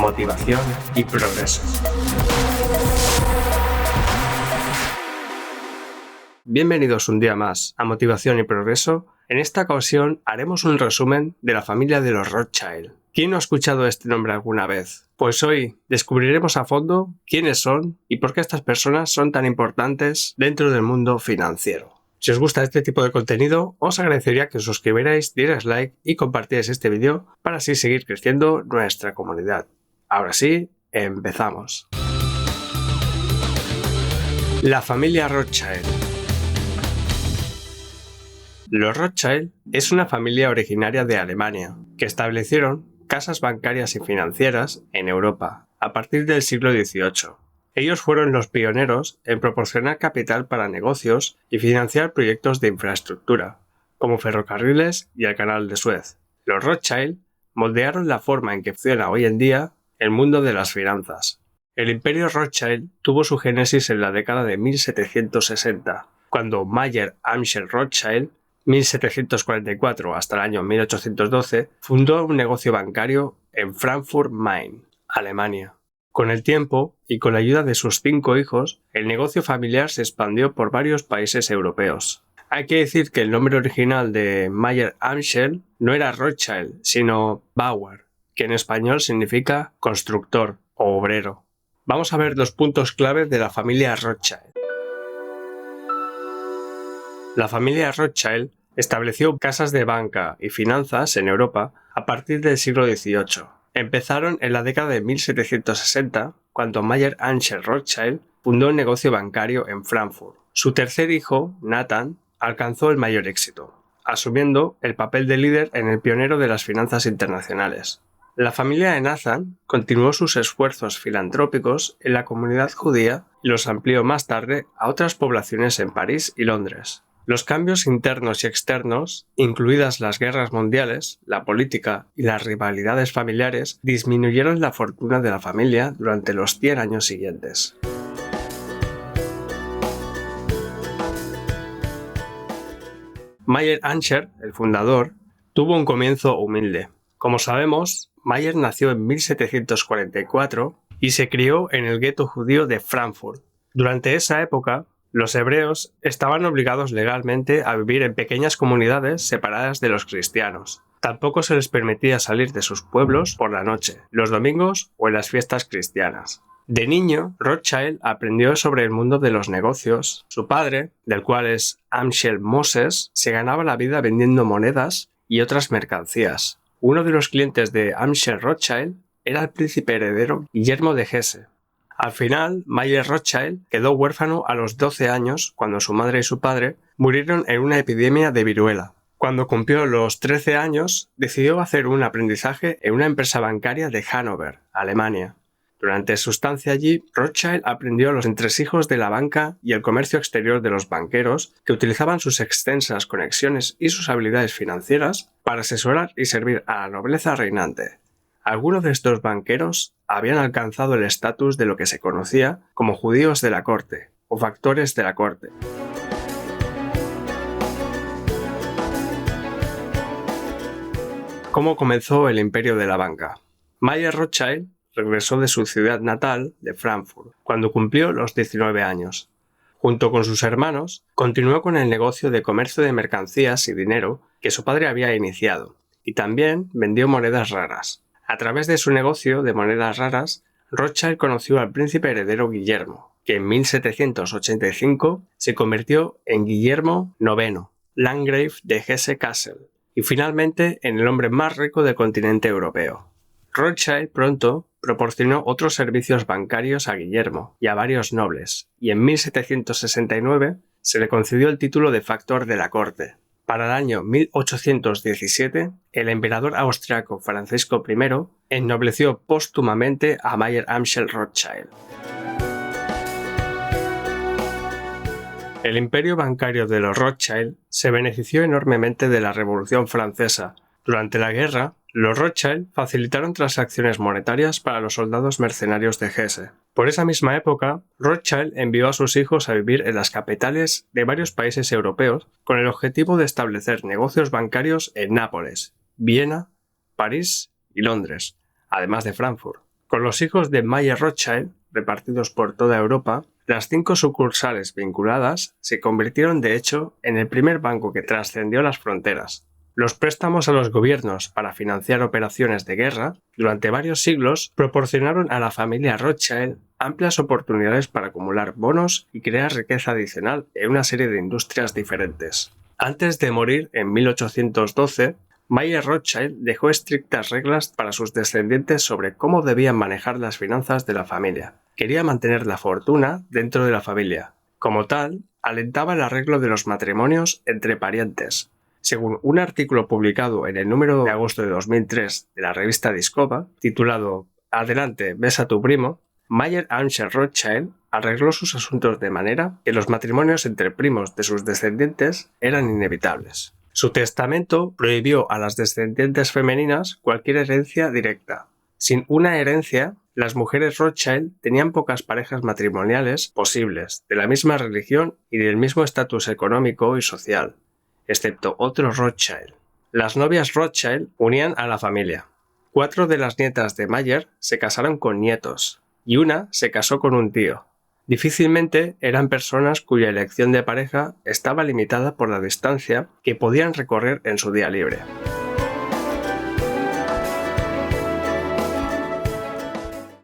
motivación y progreso. Bienvenidos un día más a Motivación y Progreso. En esta ocasión haremos un resumen de la familia de los Rothschild. ¿Quién no ha escuchado este nombre alguna vez? Pues hoy descubriremos a fondo quiénes son y por qué estas personas son tan importantes dentro del mundo financiero. Si os gusta este tipo de contenido, os agradecería que os suscribierais, dierais like y compartierais este vídeo para así seguir creciendo nuestra comunidad. Ahora sí, empezamos. La familia Rothschild. Los Rothschild es una familia originaria de Alemania que establecieron casas bancarias y financieras en Europa a partir del siglo XVIII. Ellos fueron los pioneros en proporcionar capital para negocios y financiar proyectos de infraestructura, como ferrocarriles y el Canal de Suez. Los Rothschild moldearon la forma en que funciona hoy en día el mundo de las finanzas. El imperio Rothschild tuvo su génesis en la década de 1760, cuando Mayer Amschel Rothschild, 1744 hasta el año 1812, fundó un negocio bancario en Frankfurt Main, Alemania. Con el tiempo, y con la ayuda de sus 5 hijos, el negocio familiar se expandió por varios países europeos. Hay que decir que el nombre original de Mayer Amschel no era Rothschild, sino Bauer, que en español significa constructor o obrero. Vamos a ver los puntos clave de la familia Rothschild. La familia Rothschild estableció casas de banca y finanzas en Europa a partir del siglo XVIII. Empezaron en la década de 1760, cuando Mayer Amschel Rothschild fundó un negocio bancario en Frankfurt. Su tercer hijo, Nathan, alcanzó el mayor éxito, asumiendo el papel de líder en el pionero de las finanzas internacionales. La familia de Nathan continuó sus esfuerzos filantrópicos en la comunidad judía y los amplió más tarde a otras poblaciones en París y Londres. Los cambios internos y externos, incluidas las guerras mundiales, la política y las rivalidades familiares, disminuyeron la fortuna de la familia durante los 100 años siguientes. Mayer Amschel, el fundador, tuvo un comienzo humilde. Como sabemos, Mayer nació en 1744 y se crió en el gueto judío de Frankfurt. Durante esa época, los hebreos estaban obligados legalmente a vivir en pequeñas comunidades separadas de los cristianos. Tampoco se les permitía salir de sus pueblos por la noche, los domingos o en las fiestas cristianas. De niño, Rothschild aprendió sobre el mundo de los negocios. Su padre, del cual es Amschel Moses, se ganaba la vida vendiendo monedas y otras mercancías. Uno de los clientes de Amschel Rothschild era el príncipe heredero Guillermo de Hesse. Al final, Mayer Rothschild quedó huérfano a los 12 años cuando su madre y su padre murieron en una epidemia de viruela. Cuando cumplió los 13 años, decidió hacer un aprendizaje en una empresa bancaria de Hannover, Alemania. Durante su estancia allí, Rothschild aprendió los entresijos de la banca y el comercio exterior de los banqueros que utilizaban sus extensas conexiones y sus habilidades financieras para asesorar y servir a la nobleza reinante. Algunos de estos banqueros habían alcanzado el estatus de lo que se conocía como judíos de la corte o factores de la corte. ¿Cómo comenzó el imperio de la banca? Mayer Rothschild regresó de su ciudad natal, de Frankfurt, cuando cumplió los 19 años. Junto con sus hermanos, continuó con el negocio de comercio de mercancías y dinero que su padre había iniciado, y también vendió monedas raras. A través de su negocio de monedas raras, Rothschild conoció al príncipe heredero Guillermo, que en 1785 se convirtió en Guillermo IX, Landgrave de Hesse-Kassel, y finalmente en el hombre más rico del continente europeo. Rothschild pronto proporcionó otros servicios bancarios a Guillermo y a varios nobles, y en 1769 se le concedió el título de factor de la corte. Para el año 1817, el emperador austriaco Francisco I ennobleció póstumamente a Mayer Amschel Rothschild. El imperio bancario de los Rothschild se benefició enormemente de la Revolución Francesa. Durante la guerra, los Rothschild facilitaron transacciones monetarias para los soldados mercenarios de Hesse. Por esa misma época, Rothschild envió a sus hijos a vivir en las capitales de varios países europeos con el objetivo de establecer negocios bancarios en Nápoles, Viena, París y Londres, además de Frankfurt. Con los hijos de Mayer Rothschild, repartidos por toda Europa, las 5 sucursales vinculadas se convirtieron de hecho en el primer banco que trascendió las fronteras. Los préstamos a los gobiernos para financiar operaciones de guerra durante varios siglos proporcionaron a la familia Rothschild amplias oportunidades para acumular bonos y crear riqueza adicional en una serie de industrias diferentes. Antes de morir en 1812, Mayer Rothschild dejó estrictas reglas para sus descendientes sobre cómo debían manejar las finanzas de la familia. Quería mantener la fortuna dentro de la familia. Como tal, alentaba el arreglo de los matrimonios entre parientes. Según un artículo publicado en el número de agosto de 2003 de la revista Discovery, titulado Adelante, ves a tu primo, Mayer Anscher Rothschild arregló sus asuntos de manera que los matrimonios entre primos de sus descendientes eran inevitables. Su testamento prohibió a las descendientes femeninas cualquier herencia directa. Sin una herencia, las mujeres Rothschild tenían pocas parejas matrimoniales posibles, de la misma religión y del mismo estatus económico y social, excepto otros Rothschild. Las novias Rothschild unían a la familia. 4 de las nietas de Mayer se casaron con nietos, y una se casó con un tío. Difícilmente eran personas cuya elección de pareja estaba limitada por la distancia que podían recorrer en su día libre.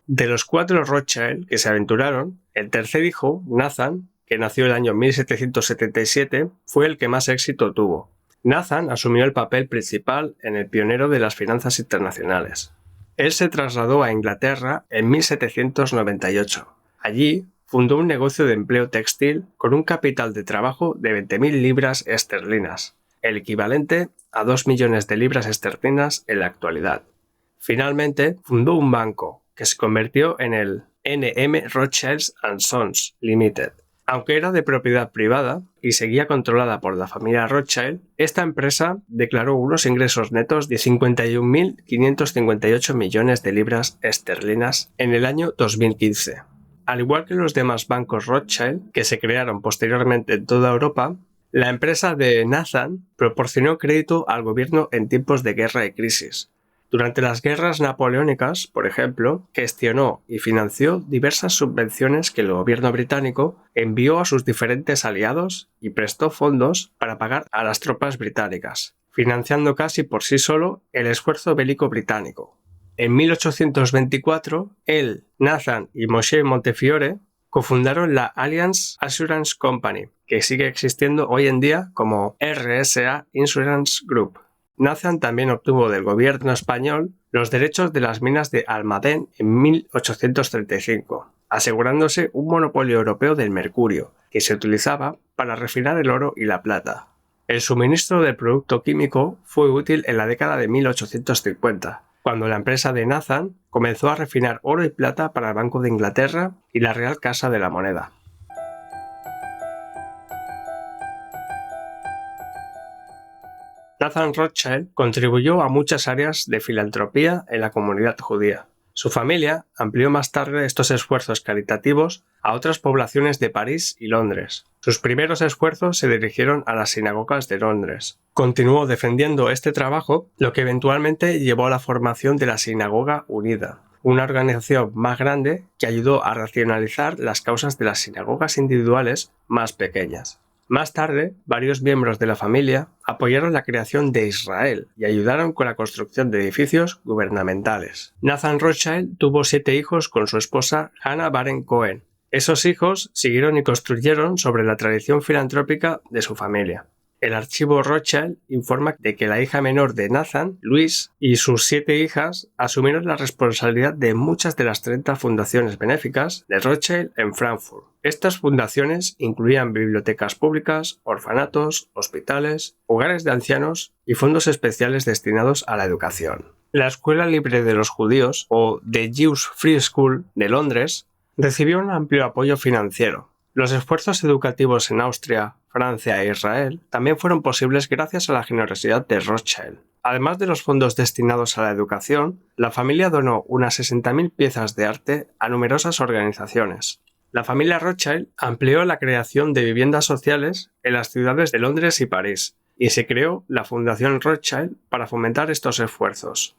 De los 4 Rothschild que se aventuraron, el tercer hijo, Nathan, que nació el año 1777, fue el que más éxito tuvo. Nathan asumió el papel principal en el pionero de las finanzas internacionales. Él se trasladó a Inglaterra en 1798. Allí fundó un negocio de empleo textil con un capital de trabajo de 20.000 libras esterlinas, el equivalente a 2 millones de libras esterlinas en la actualidad. Finalmente, fundó un banco, que se convirtió en el N.M. Rothschild & Sons Limited. Aunque era de propiedad privada y seguía controlada por la familia Rothschild, esta empresa declaró unos ingresos netos de 51.558 millones de libras esterlinas en el año 2015. Al igual que los demás bancos Rothschild, que se crearon posteriormente en toda Europa, la empresa de Nathan proporcionó crédito al gobierno en tiempos de guerra y crisis. Durante las guerras napoleónicas, por ejemplo, gestionó y financió diversas subvenciones que el gobierno británico envió a sus diferentes aliados y prestó fondos para pagar a las tropas británicas, financiando casi por sí solo el esfuerzo bélico británico. En 1824, él, Nathan y Moshe Montefiore cofundaron la Alliance Assurance Company, que sigue existiendo hoy en día como RSA Insurance Group. Nathan también obtuvo del gobierno español los derechos de las minas de Almadén en 1835, asegurándose un monopolio europeo del mercurio, que se utilizaba para refinar el oro y la plata. El suministro del producto químico fue útil en la década de 1850, cuando la empresa de Nathan comenzó a refinar oro y plata para el Banco de Inglaterra y la Real Casa de la Moneda. Nathan Rothschild contribuyó a muchas áreas de filantropía en la comunidad judía. Su familia amplió más tarde estos esfuerzos caritativos a otras poblaciones de París y Londres. Sus primeros esfuerzos se dirigieron a las sinagogas de Londres. Continuó defendiendo este trabajo, lo que eventualmente llevó a la formación de la Sinagoga Unida, una organización más grande que ayudó a racionalizar las causas de las sinagogas individuales más pequeñas. Más tarde, varios miembros de la familia apoyaron la creación de Israel y ayudaron con la construcción de edificios gubernamentales. Nathan Rothschild tuvo 7 hijos con su esposa Hannah Baron Cohen. Esos hijos siguieron y construyeron sobre la tradición filantrópica de su familia. El archivo Rothschild informa de que la hija menor de Nathan, Louise, y sus 7 hijas asumieron la responsabilidad de muchas de las 30 fundaciones benéficas de Rothschild en Frankfurt. Estas fundaciones incluían bibliotecas públicas, orfanatos, hospitales, hogares de ancianos y fondos especiales destinados a la educación. La Escuela Libre de los Judíos, o The Jewish Free School de Londres, recibió un amplio apoyo financiero. Los esfuerzos educativos en Austria, Francia e Israel también fueron posibles gracias a la generosidad de Rothschild. Además de los fondos destinados a la educación, la familia donó unas 60.000 piezas de arte a numerosas organizaciones. La familia Rothschild amplió la creación de viviendas sociales en las ciudades de Londres y París, y se creó la Fundación Rothschild para fomentar estos esfuerzos.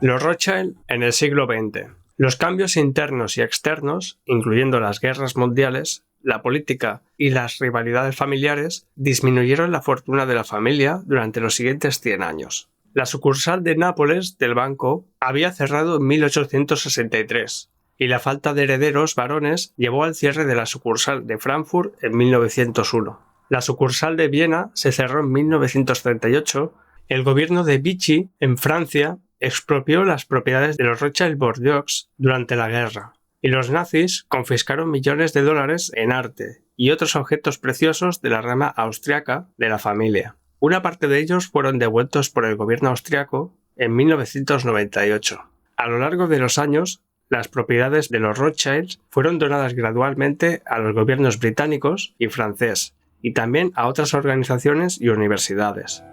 Los Rothschild en el siglo XX. Los cambios internos y externos, incluyendo las guerras mundiales, la política y las rivalidades familiares, disminuyeron la fortuna de la familia durante los siguientes 100 años. La sucursal de Nápoles del banco había cerrado en 1863 y la falta de herederos varones llevó al cierre de la sucursal de Frankfurt en 1901. La sucursal de Viena se cerró en 1938. El gobierno de Vichy, en Francia, expropió las propiedades de los Rothschild-Bordeaux durante la guerra, y los nazis confiscaron millones de dólares en arte y otros objetos preciosos de la rama austriaca de la familia. Una parte de ellos fueron devueltos por el gobierno austriaco en 1998. A lo largo de los años, las propiedades de los Rothschild fueron donadas gradualmente a los gobiernos británicos y francés, y también a otras organizaciones y universidades.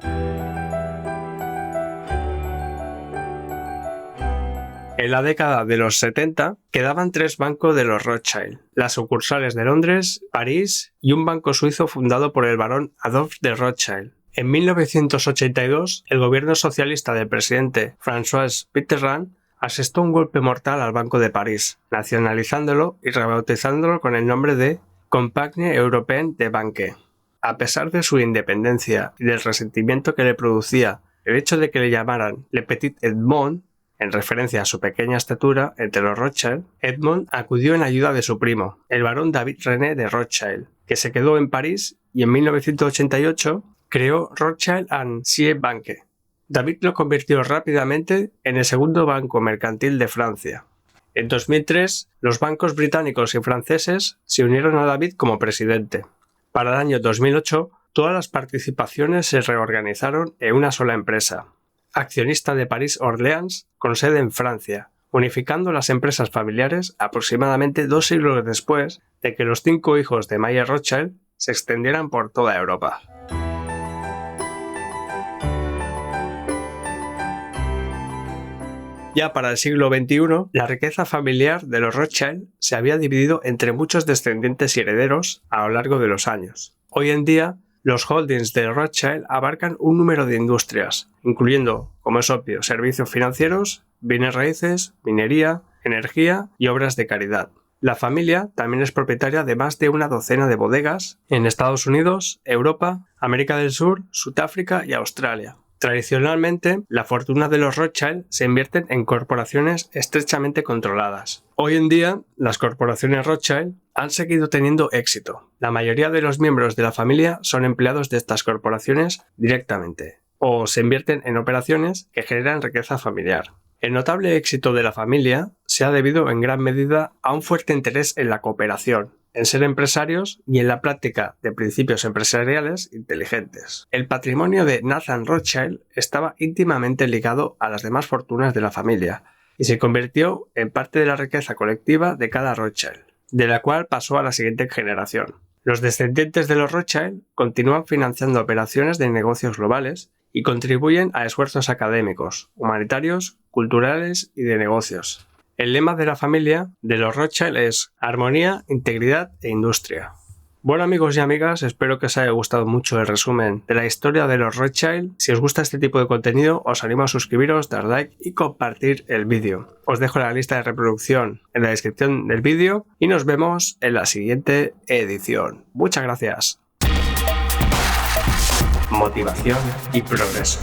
En la década de los 70 quedaban 3 bancos de los Rothschild, las sucursales de Londres, París y un banco suizo fundado por el barón Adolphe de Rothschild. En 1982, el gobierno socialista del presidente François Mitterrand asestó un golpe mortal al Banco de París, nacionalizándolo y rebautizándolo con el nombre de Compagnie Européenne de Banque. A pesar de su independencia y del resentimiento que le producía el hecho de que le llamaran Le Petit Edmond, en referencia a su pequeña estatura entre los Rothschild, Edmond acudió en ayuda de su primo, el barón David René de Rothschild, que se quedó en París y en 1988 creó Rothschild & Cie Banque. David lo convirtió rápidamente en el segundo banco mercantil de Francia. En 2003, los bancos británicos y franceses se unieron a David como presidente. Para el año 2008, todas las participaciones se reorganizaron en una sola empresa, accionista de París-Orléans, con sede en Francia, unificando las empresas familiares aproximadamente 2 siglos después de que los 5 hijos de Mayer Rothschild se extendieran por toda Europa. Ya para el siglo XXI, la riqueza familiar de los Rothschild se había dividido entre muchos descendientes y herederos a lo largo de los años. Hoy en día, los holdings de Rothschild abarcan un número de industrias, incluyendo, como es obvio, servicios financieros, bienes raíces, minería, energía y obras de caridad. La familia también es propietaria de más de una docena de bodegas en Estados Unidos, Europa, América del Sur, Sudáfrica y Australia. Tradicionalmente, la fortuna de los Rothschild se invierte en corporaciones estrechamente controladas. Hoy en día, las corporaciones Rothschild han seguido teniendo éxito. La mayoría de los miembros de la familia son empleados de estas corporaciones directamente, o se invierten en operaciones que generan riqueza familiar. El notable éxito de la familia se ha debido en gran medida a un fuerte interés en la cooperación, en ser empresarios y en la práctica de principios empresariales inteligentes. El patrimonio de Nathan Rothschild estaba íntimamente ligado a las demás fortunas de la familia y se convirtió en parte de la riqueza colectiva de cada Rothschild, de la cual pasó a la siguiente generación. Los descendientes de los Rothschild continúan financiando operaciones de negocios globales y contribuyen a esfuerzos académicos, humanitarios, culturales y de negocios. El lema de la familia de los Rothschild es armonía, integridad e industria. Bueno, amigos y amigas, espero que os haya gustado mucho el resumen de la historia de los Rothschild. Si os gusta este tipo de contenido, os animo a suscribiros, dar like y compartir el vídeo. Os dejo la lista de reproducción en la descripción del vídeo y nos vemos en la siguiente edición. Muchas gracias. Motivación y progreso.